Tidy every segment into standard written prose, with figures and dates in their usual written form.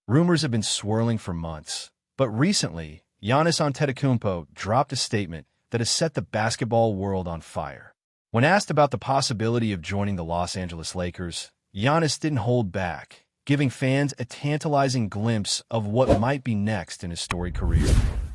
Rumors have been swirling for months, but recently, Giannis Antetokounmpo dropped a statement that has set the basketball world on fire. When asked about the possibility of joining the Los Angeles Lakers, Giannis didn't hold back, giving fans a tantalizing glimpse of what might be next in his storied career.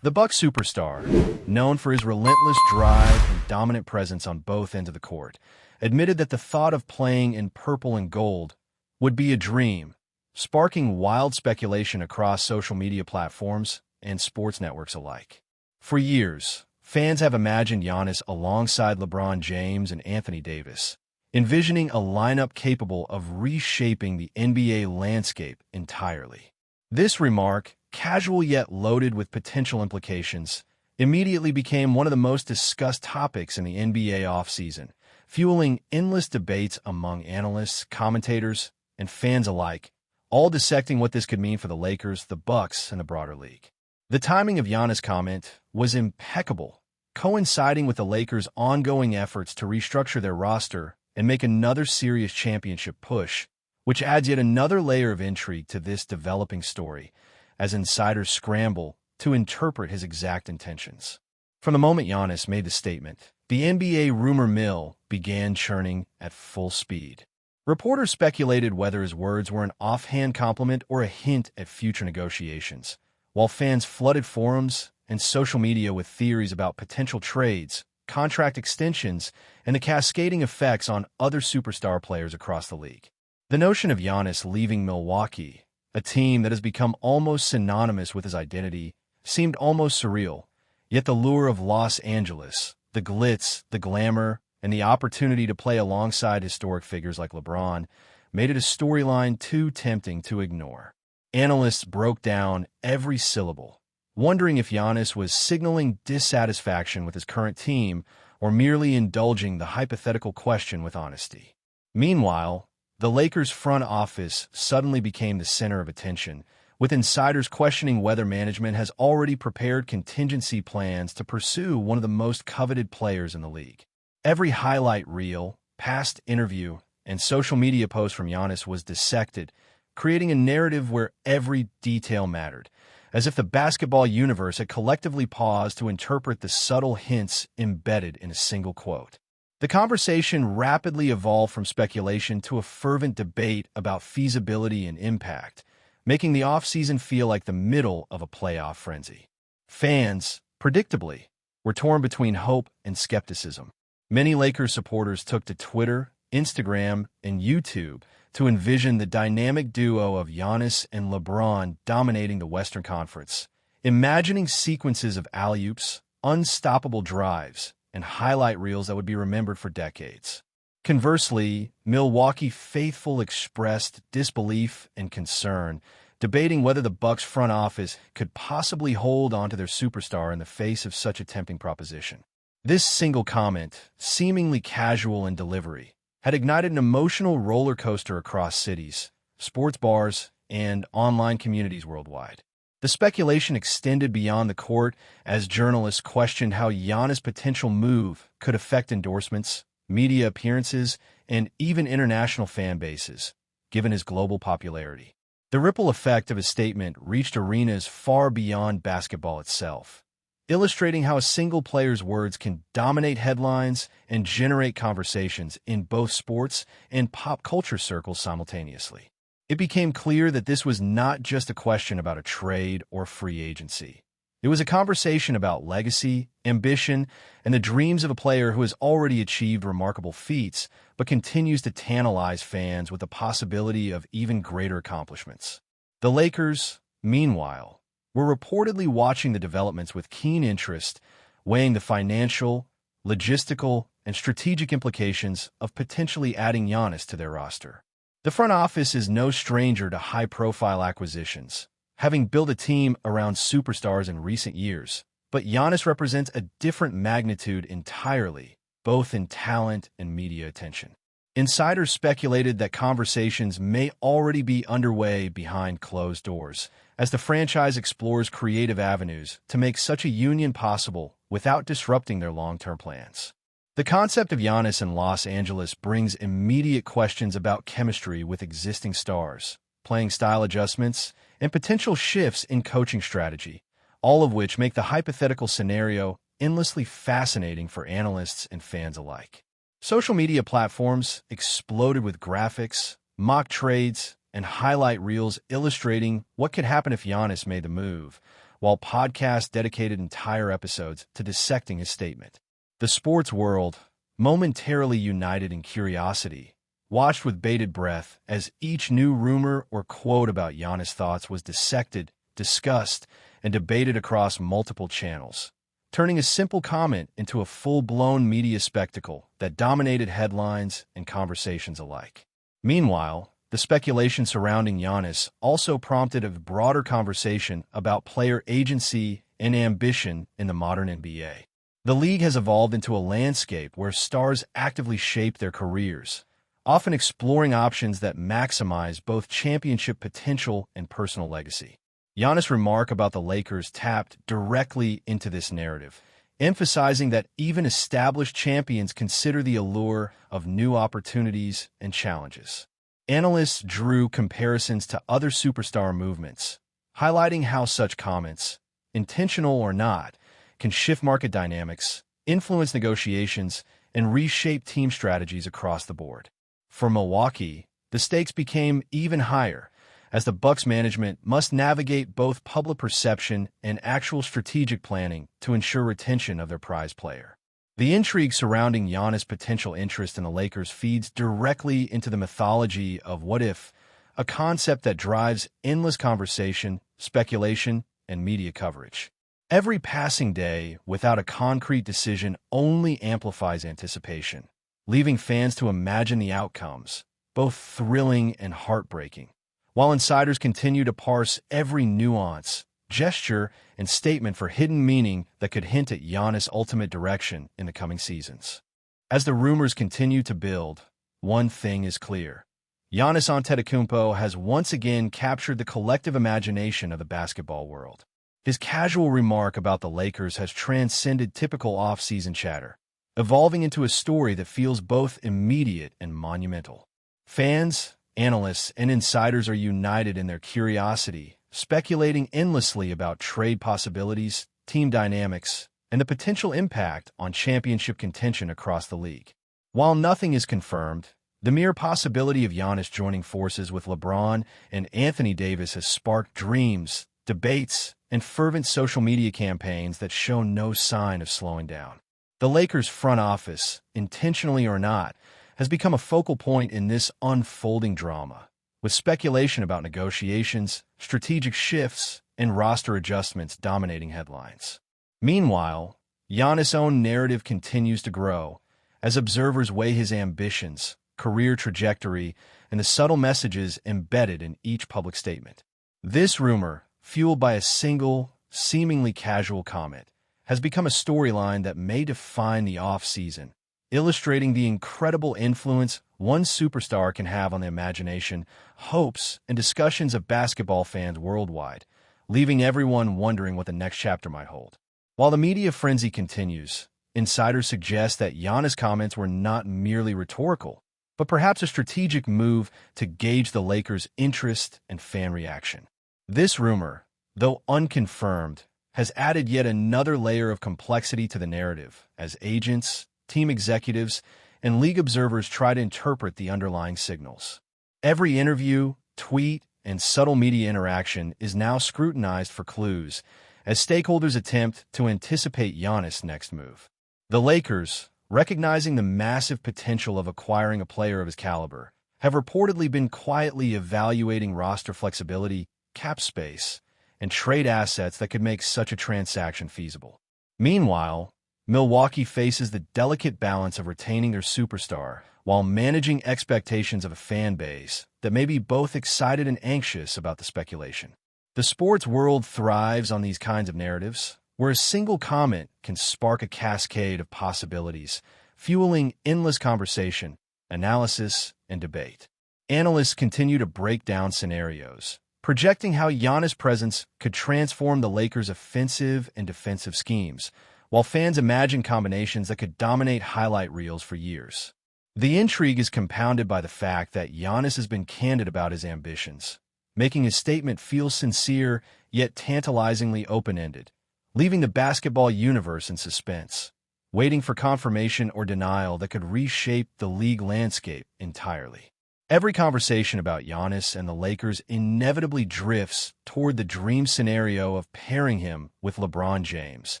The Bucks superstar, known for his relentless drive and dominant presence on both ends of the court, admitted that the thought of playing in purple and gold would be a dream, sparking wild speculation across social media platforms and sports networks alike. For years, fans have imagined Giannis alongside LeBron James and Anthony Davis, envisioning a lineup capable of reshaping the NBA landscape entirely. This remark, casual yet loaded with potential implications, immediately became one of the most discussed topics in the NBA offseason, fueling endless debates among analysts, commentators, and fans alike, all dissecting what this could mean for the Lakers, the Bucks, and the broader league. The timing of Giannis' comment was impeccable, coinciding with the Lakers' ongoing efforts to restructure their roster and make another serious championship push, which adds yet another layer of intrigue to this developing story, as insiders scramble to interpret his exact intentions. From the moment Giannis made the statement, the NBA rumor mill began churning at full speed. Reporters speculated whether his words were an offhand compliment or a hint at future negotiations, while fans flooded forums and social media with theories about potential trades, contract extensions, and the cascading effects on other superstar players across the league. The notion of Giannis leaving Milwaukee, a team that has become almost synonymous with his identity, seemed almost surreal, yet the lure of Los Angeles, the glitz, the glamour, and the opportunity to play alongside historic figures like LeBron made it a storyline too tempting to ignore. Analysts broke down every syllable, wondering if Giannis was signaling dissatisfaction with his current team or merely indulging the hypothetical question with honesty. Meanwhile, the Lakers' front office suddenly became the center of attention, with insiders questioning whether management has already prepared contingency plans to pursue one of the most coveted players in the league. Every highlight reel, past interview, and social media post from Giannis was dissected, creating a narrative where every detail mattered, as if the basketball universe had collectively paused to interpret the subtle hints embedded in a single quote. The conversation rapidly evolved from speculation to a fervent debate about feasibility and impact, making the offseason feel like the middle of a playoff frenzy. Fans, predictably, were torn between hope and skepticism. Many Lakers supporters took to Twitter, Instagram, and YouTube to envision the dynamic duo of Giannis and LeBron dominating the Western Conference, imagining sequences of alley-oops, unstoppable drives, and highlight reels that would be remembered for decades. Conversely, Milwaukee faithful expressed disbelief and concern, debating whether the Bucks front office could possibly hold onto their superstar in the face of such a tempting proposition. This single comment, seemingly casual in delivery, had ignited an emotional roller coaster across cities, sports bars, and online communities worldwide. The speculation extended beyond the court as journalists questioned how Giannis' potential move could affect endorsements, media appearances, and even international fan bases, given his global popularity. The ripple effect of his statement reached arenas far beyond basketball itself, illustrating how a single player's words can dominate headlines and generate conversations in both sports and pop culture circles simultaneously. It became clear that this was not just a question about a trade or free agency. It was a conversation about legacy, ambition, and the dreams of a player who has already achieved remarkable feats, but continues to tantalize fans with the possibility of even greater accomplishments. The Lakers, meanwhile, were reportedly watching the developments with keen interest, weighing the financial, logistical, and strategic implications of potentially adding Giannis to their roster. The front office is no stranger to high-profile acquisitions, having built a team around superstars in recent years, but Giannis represents a different magnitude entirely, both in talent and media attention. Insiders speculated that conversations may already be underway behind closed doors, as the franchise explores creative avenues to make such a union possible without disrupting their long-term plans. The concept of Giannis in Los Angeles brings immediate questions about chemistry with existing stars, playing style adjustments, and potential shifts in coaching strategy, all of which make the hypothetical scenario endlessly fascinating for analysts and fans alike. Social media platforms exploded with graphics, mock trades, and highlight reels illustrating what could happen if Giannis made the move, while podcasts dedicated entire episodes to dissecting his statement. The sports world, momentarily united in curiosity, watched with bated breath as each new rumor or quote about Giannis' thoughts was dissected, discussed, and debated across multiple channels, turning a simple comment into a full-blown media spectacle that dominated headlines and conversations alike. Meanwhile, the speculation surrounding Giannis also prompted a broader conversation about player agency and ambition in the modern NBA. The league has evolved into a landscape where stars actively shape their careers, often exploring options that maximize both championship potential and personal legacy. Giannis' remark about the Lakers tapped directly into this narrative, emphasizing that even established champions consider the allure of new opportunities and challenges. Analysts drew comparisons to other superstar movements, highlighting how such comments, intentional or not, can shift market dynamics, influence negotiations, and reshape team strategies across the board. For Milwaukee, the stakes became even higher, as the Bucks management must navigate both public perception and actual strategic planning to ensure retention of their prize player. The intrigue surrounding Giannis' potential interest in the Lakers feeds directly into the mythology of what if, a concept that drives endless conversation, speculation, and media coverage. Every passing day without a concrete decision only amplifies anticipation, leaving fans to imagine the outcomes, both thrilling and heartbreaking, while insiders continue to parse every nuance, gesture, and statement for hidden meaning that could hint at Giannis' ultimate direction in the coming seasons. As the rumors continue to build, one thing is clear. Giannis Antetokounmpo has once again captured the collective imagination of the basketball world. His casual remark about the Lakers has transcended typical off-season chatter, evolving into a story that feels both immediate and monumental. Fans, analysts, and insiders are united in their curiosity, speculating endlessly about trade possibilities, team dynamics, and the potential impact on championship contention across the league. While nothing is confirmed, the mere possibility of Giannis joining forces with LeBron and Anthony Davis has sparked dreams, debates, and fervent social media campaigns that show no sign of slowing down. The Lakers' front office, intentionally or not, has become a focal point in this unfolding drama, with speculation about negotiations, strategic shifts, and roster adjustments dominating headlines. Meanwhile, Giannis' own narrative continues to grow as observers weigh his ambitions, career trajectory, and the subtle messages embedded in each public statement. This rumor, fueled by a single, seemingly casual comment, has become a storyline that may define the off-season, illustrating the incredible influence one superstar can have on the imagination, hopes, and discussions of basketball fans worldwide, leaving everyone wondering what the next chapter might hold. While the media frenzy continues, insiders suggest that Giannis' comments were not merely rhetorical, but perhaps a strategic move to gauge the Lakers' interest and fan reaction. This rumor, though unconfirmed, has added yet another layer of complexity to the narrative as agents, team executives, and league observers try to interpret the underlying signals. Every interview, tweet, and subtle media interaction is now scrutinized for clues as stakeholders attempt to anticipate Giannis' next move. The Lakers, recognizing the massive potential of acquiring a player of his caliber, have reportedly been quietly evaluating roster flexibility, cap space, and trade assets that could make such a transaction feasible. Meanwhile, Milwaukee faces the delicate balance of retaining their superstar while managing expectations of a fan base that may be both excited and anxious about the speculation. The sports world thrives on these kinds of narratives, where a single comment can spark a cascade of possibilities, fueling endless conversation, analysis, and debate. Analysts continue to break down scenarios, projecting how Giannis' presence could transform the Lakers' offensive and defensive schemes, while fans imagine combinations that could dominate highlight reels for years. The intrigue is compounded by the fact that Giannis has been candid about his ambitions, making his statement feel sincere yet tantalizingly open-ended, leaving the basketball universe in suspense, waiting for confirmation or denial that could reshape the league landscape entirely. Every conversation about Giannis and the Lakers inevitably drifts toward the dream scenario of pairing him with LeBron James,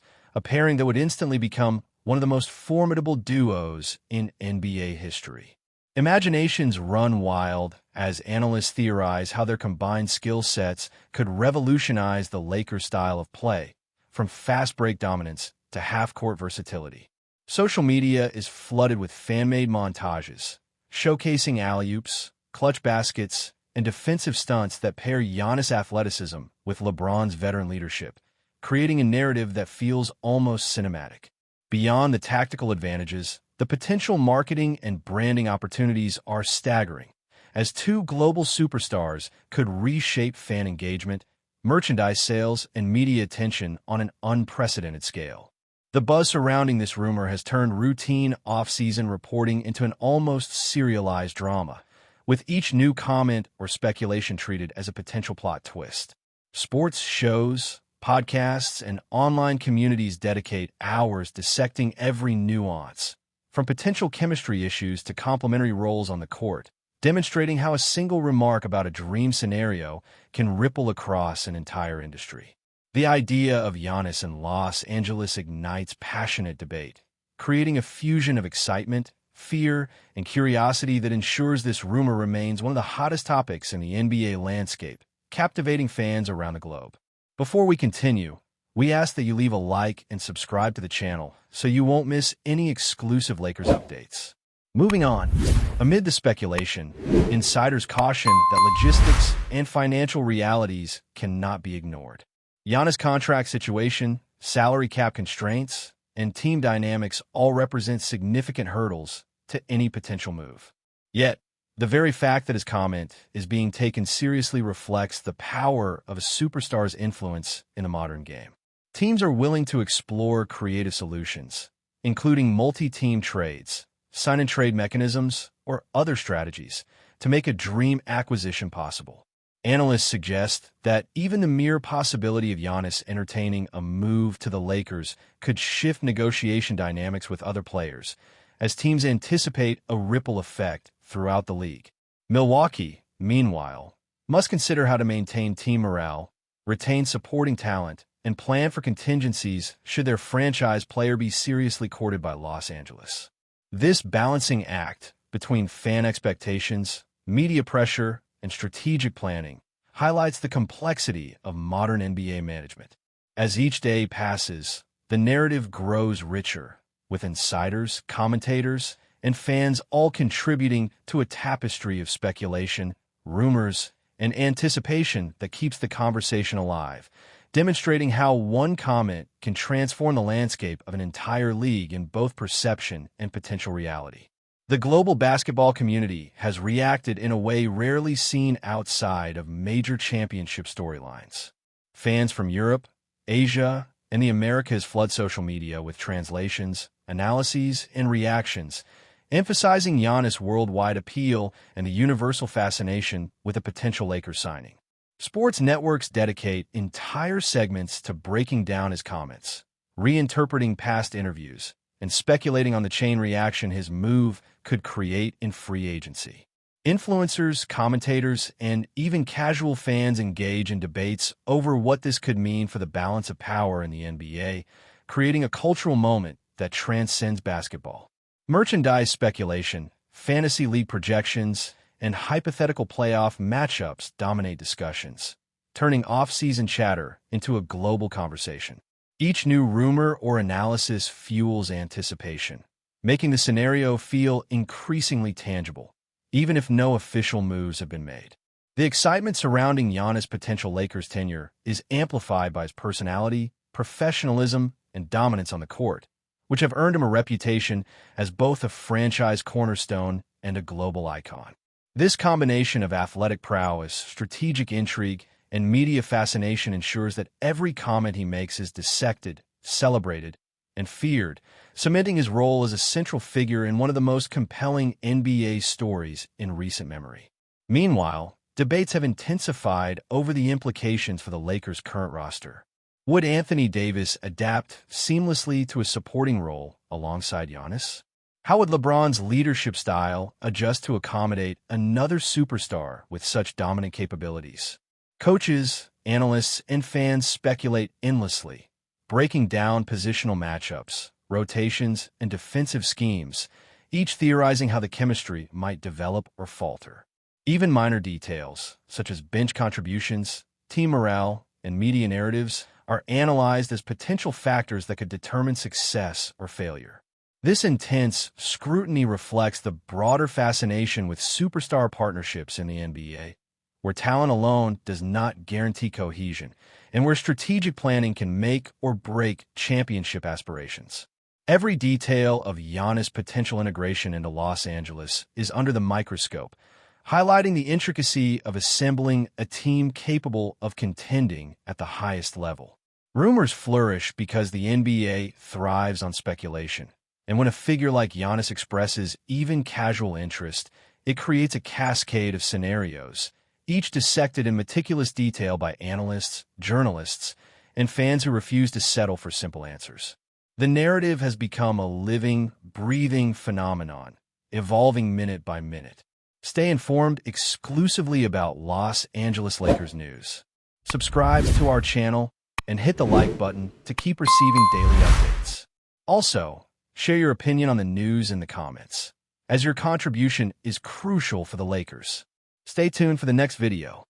a pairing that would instantly become one of the most formidable duos in NBA history. Imaginations run wild as analysts theorize how their combined skill sets could revolutionize the Lakers' style of play, from fast break dominance to half-court versatility. Social media is flooded with fan-made montages, showcasing alley-oops, clutch baskets, and defensive stunts that pair Giannis' athleticism with LeBron's veteran leadership, creating a narrative that feels almost cinematic. Beyond the tactical advantages, the potential marketing and branding opportunities are staggering, as two global superstars could reshape fan engagement, merchandise sales, and media attention on an unprecedented scale. The buzz surrounding this rumor has turned routine off-season reporting into an almost serialized drama, with each new comment or speculation treated as a potential plot twist. Sports shows, podcasts, and online communities dedicate hours dissecting every nuance, from potential chemistry issues to complementary roles on the court, demonstrating how a single remark about a dream scenario can ripple across an entire industry. The idea of Giannis in Los Angeles ignites passionate debate, creating a fusion of excitement, fear, and curiosity that ensures this rumor remains one of the hottest topics in the NBA landscape, captivating fans around the globe. Before we continue, we ask that you leave a like and subscribe to the channel so you won't miss any exclusive Lakers updates. Moving on, amid the speculation, insiders caution that logistics and financial realities cannot be ignored. Giannis' contract situation, salary cap constraints, and team dynamics all represent significant hurdles to any potential move. Yet, the very fact that his comment is being taken seriously reflects the power of a superstar's influence in the modern game. Teams are willing to explore creative solutions, including multi-team trades, sign-and-trade mechanisms, or other strategies to make a dream acquisition possible. Analysts suggest that even the mere possibility of Giannis entertaining a move to the Lakers could shift negotiation dynamics with other players, as teams anticipate a ripple effect throughout the league. Milwaukee, meanwhile, must consider how to maintain team morale, retain supporting talent, and plan for contingencies should their franchise player be seriously courted by Los Angeles. This balancing act between fan expectations, media pressure, and strategic planning highlights the complexity of modern NBA management. As each day passes, the narrative grows richer, with insiders, commentators, and fans all contributing to a tapestry of speculation, rumors, and anticipation that keeps the conversation alive, demonstrating how one comment can transform the landscape of an entire league in both perception and potential reality. The global basketball community has reacted in a way rarely seen outside of major championship storylines. Fans from Europe, Asia, and the Americas flood social media with translations, analyses, and reactions, emphasizing Giannis' worldwide appeal and the universal fascination with a potential Lakers signing. Sports networks dedicate entire segments to breaking down his comments, reinterpreting past interviews, and speculating on the chain reaction his move could create in free agency. Influencers, commentators, and even casual fans engage in debates over what this could mean for the balance of power in the NBA, creating a cultural moment that transcends basketball. Merchandise speculation, fantasy league projections, and hypothetical playoff matchups dominate discussions, turning off-season chatter into a global conversation. Each new rumor or analysis fuels anticipation, making the scenario feel increasingly tangible, even if no official moves have been made. The excitement surrounding Giannis' potential Lakers tenure is amplified by his personality, professionalism, and dominance on the court, which have earned him a reputation as both a franchise cornerstone and a global icon. This combination of athletic prowess, strategic intrigue, and media fascination ensures that every comment he makes is dissected, celebrated, and feared, cementing his role as a central figure in one of the most compelling NBA stories in recent memory. Meanwhile, debates have intensified over the implications for the Lakers' current roster. Would Anthony Davis adapt seamlessly to a supporting role alongside Giannis? How would LeBron's leadership style adjust to accommodate another superstar with such dominant capabilities? Coaches, analysts, and fans speculate endlessly, breaking down positional matchups, rotations, and defensive schemes, each theorizing how the chemistry might develop or falter. Even minor details, such as bench contributions, team morale, and media narratives, are analyzed as potential factors that could determine success or failure. This intense scrutiny reflects the broader fascination with superstar partnerships in the NBA, where talent alone does not guarantee cohesion, and where strategic planning can make or break championship aspirations. Every detail of Giannis' potential integration into Los Angeles is under the microscope, highlighting the intricacy of assembling a team capable of contending at the highest level. Rumors flourish because the NBA thrives on speculation, and when a figure like Giannis expresses even casual interest, it creates a cascade of scenarios, each dissected in meticulous detail by analysts, journalists, and fans who refuse to settle for simple answers. The narrative has become a living, breathing phenomenon, evolving minute by minute. Stay informed exclusively about Los Angeles Lakers news. Subscribe to our channel and hit the like button to keep receiving daily updates. Also, share your opinion on the news in the comments, as your contribution is crucial for the Lakers. Stay tuned for the next video.